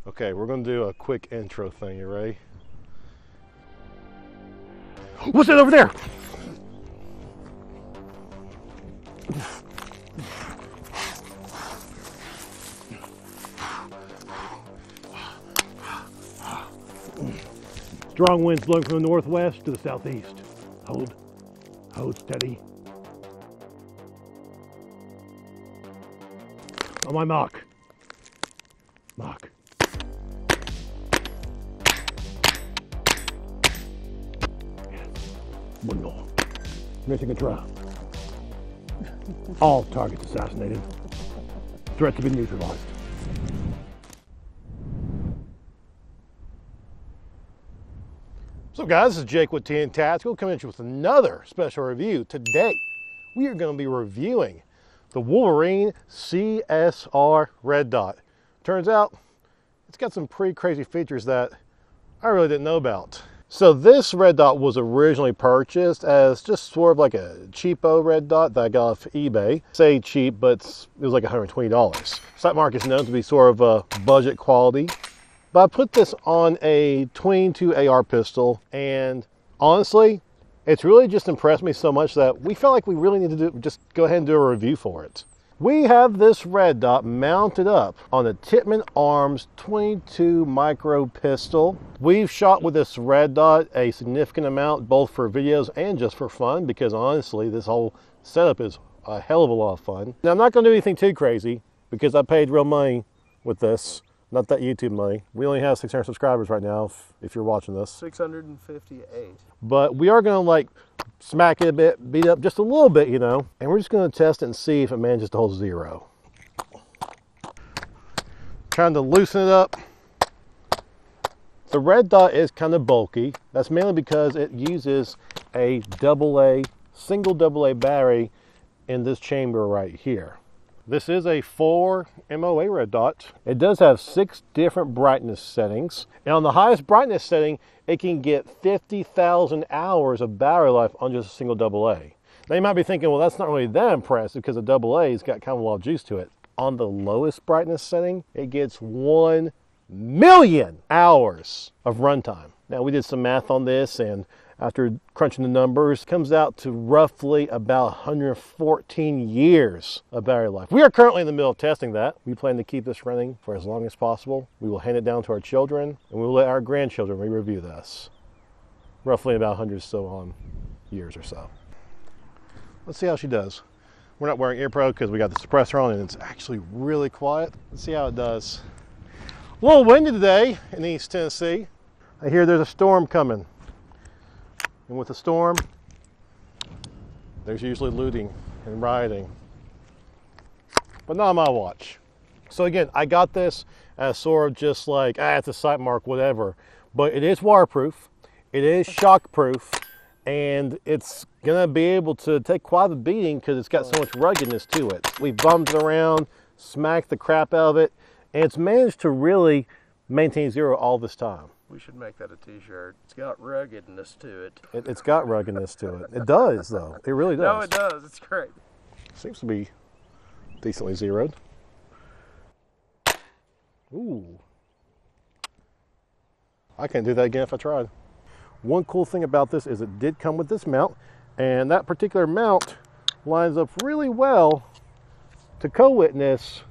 Okay, we're gonna do a quick intro thing. You ready? What's that over there? Strong winds blowing from the northwest to the southeast. Hold steady. On my mark. One more. Missing a drop. All targets assassinated. Threats have been neutralized. So guys, this is Jake with TN Tac Pack coming at you with another special review. Today, we are going to be reviewing the Wolverine CSR Red Dot. Turns out, it's got some pretty crazy features that I really didn't know about. So this red dot was originally purchased as just sort of like a cheapo red dot that I got off eBay. Say cheap, but it was like $120. Sightmark is known to be sort of a budget quality. But I put this on a 22 AR pistol, and honestly, it's really just impressed me so much that we felt like we really need to just go ahead and do a review for it. We have this red dot mounted up on the Tippmann Arms 22 micro pistol. We've shot with this red dot a significant amount, both for videos and just for fun, because honestly, this whole setup is a hell of a lot of fun. Now, I'm not gonna do anything too crazy because I paid real money with this, not that YouTube money. We only have 600 subscribers right now, if you're watching this. 658. But we are gonna like smack it a bit, beat it up just a little bit, you know, and we're just gonna test it and see if it manages to hold zero. Trying to loosen it up. The red dot is kind of bulky. That's mainly because it uses a single AA battery in this chamber right here. This is a 4 MOA red dot. It does have 6 different brightness settings. And on the highest brightness setting, it can get 50,000 hours of battery life on just a single AA. Now you might be thinking, well, that's not really that impressive because a AA's got kind of a lot of juice to it. On the lowest brightness setting, it gets 1 million hours of runtime. Now we did some math on this, and after crunching the numbers, it comes out to roughly about 114 years of battery life. We are currently in the middle of testing that. We plan to keep this running for as long as possible. We will hand it down to our children, and we will let our grandchildren re-review this. Roughly about 100 so on years or so. Let's see how she does. We're not wearing ear pro because we got the suppressor on and it's actually really quiet. Let's see how it does. A little windy today in East Tennessee. I hear there's a storm coming. And with a storm, there's usually looting and rioting. But not on my watch. So again, I got this as sort of just like, it's a Sightmark, whatever. But it is waterproof, it is shockproof, and it's gonna be able to take quite a beating because it's got so much ruggedness to it. We bumped it around, smacked the crap out of it, and it's managed to really maintain zero all this time. We should make that a t-shirt. It's got ruggedness to it. It's got ruggedness to it. It does, though. It really does. No, it does. It's great. Seems to be decently zeroed. Ooh. I can't do that again if I tried. One cool thing about this is it did come with this mount, and that particular mount lines up really well to co-witness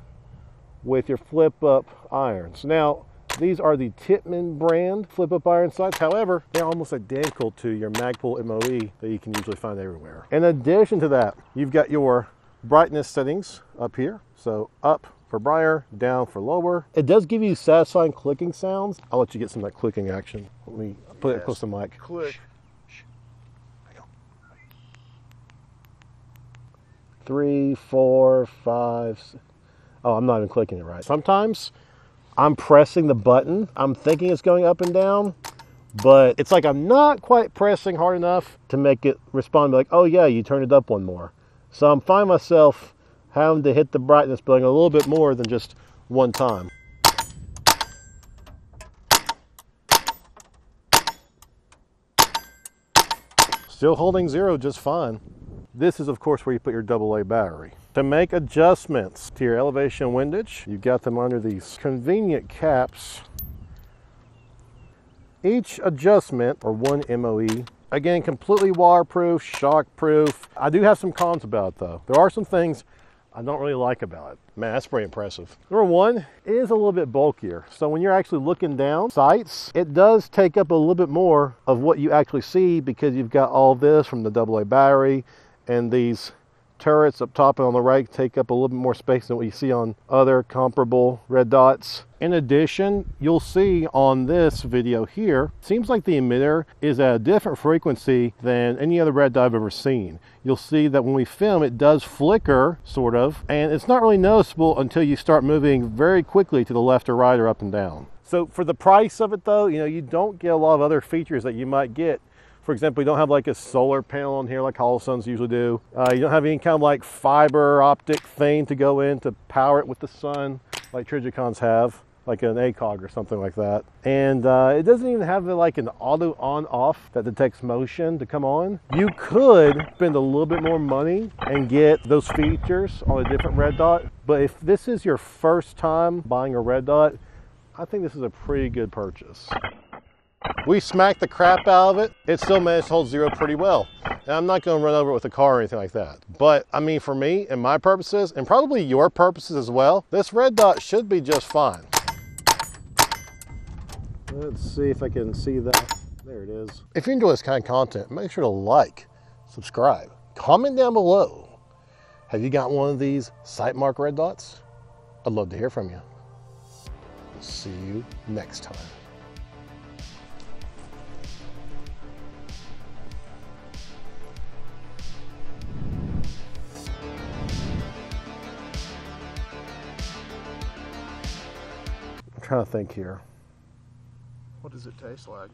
with your flip-up irons. Now, these are the Tippmann brand flip-up iron sights. However, they're almost identical to your Magpul MOE that you can usually find everywhere. In addition to that, you've got your brightness settings up here. So up for brighter, down for lower. It does give you satisfying clicking sounds. I'll let you get some of that clicking action. Let me put it close to the mic. Click. Shh. Hang on. 3, 4, 5. Oh, I'm not even clicking it right. Sometimes I'm pressing the button. I'm thinking it's going up and down, but it's like I'm not quite pressing hard enough to make it respond like, oh yeah, you turned it up one more. So I'm finding myself having to hit the brightness button a little bit more than just one time. Still holding zero just fine. This is of course where you put your AA battery. To make adjustments to your elevation windage, you've got them under these convenient caps. Each adjustment, or one MOE, again, completely waterproof, shockproof. I do have some cons about it though. There are some things I don't really like about it. Man, that's pretty impressive. Number one, it is a little bit bulkier. So when you're actually looking down sights, it does take up a little bit more of what you actually see because you've got all this from the AA battery, and these turrets up top and on the right take up a little bit more space than what you see on other comparable red dots. In addition, you'll see on this video here, seems like the emitter is at a different frequency than any other red dot I've ever seen. You'll see that when we film, it does flicker, sort of, and it's not really noticeable until you start moving very quickly to the left or right or up and down. So for the price of it though, you don't get a lot of other features that you might get. For example, you don't have like a solar panel on here like Holosuns usually do. You don't have any kind of like fiber optic thing to go in to power it with the sun like Trigicons have, like an ACOG or something like that. And it doesn't even have like an auto on off that detects motion to come on. You could spend a little bit more money and get those features on a different red dot. But if this is your first time buying a red dot, I think this is a pretty good purchase. We smacked the crap out of it. It still managed to hold zero pretty well. And I'm not going to run over it with a car or anything like that. But I mean, for me and my purposes, and probably your purposes as well, this red dot should be just fine. Let's see if I can see that. There it is. If you enjoy this kind of content, make sure to like, subscribe, comment down below. Have you got one of these Sightmark red dots? I'd love to hear from you. See you next time. I'm trying to think here. What does it taste like?